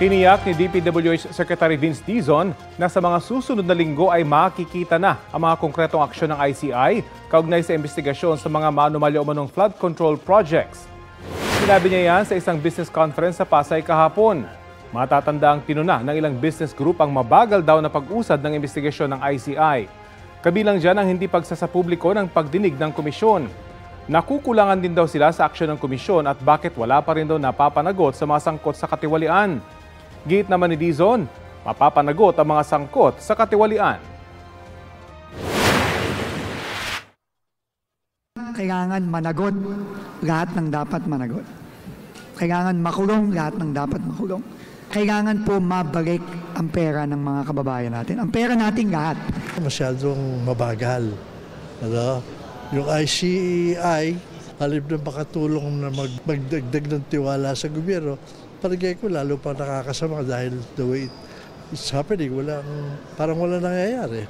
Tiniyak ni DPWH Secretary Vince Dizon na sa mga susunod na linggo ay makikita na ang mga konkretong aksyon ng ICI kaugnay sa investigasyon sa mga maanumalya umanong flood control projects. Sinabi niya yan sa isang business conference sa Pasay kahapon. Matatanda ang tinuna ng ilang business group ang mabagal daw na pag-usad ng investigasyon ng ICI. Kabilang dyan ang hindi pagsasapubliko ng pagdinig ng komisyon. Nakukulangan din daw sila sa aksyon ng komisyon at bakit wala pa rin daw napapanagot sa mga sangkot sa katiwalian. Git naman ni Dizon, mapapanagot ang mga sangkot sa katiwalian. Kailangan managot lahat ng dapat managot. Kailangan makulong lahat ng dapat makulong. Kailangan po mabalik ang pera ng mga kababayan natin. Ang pera natin lahat. Masyadong mabagal. Ano? Yung ICI, halip na makatulong na magdagdag ng tiwala sa gobyerno, palagay ko lalo pa nakakasama dahil the way it's happening, parang wala nangyayari.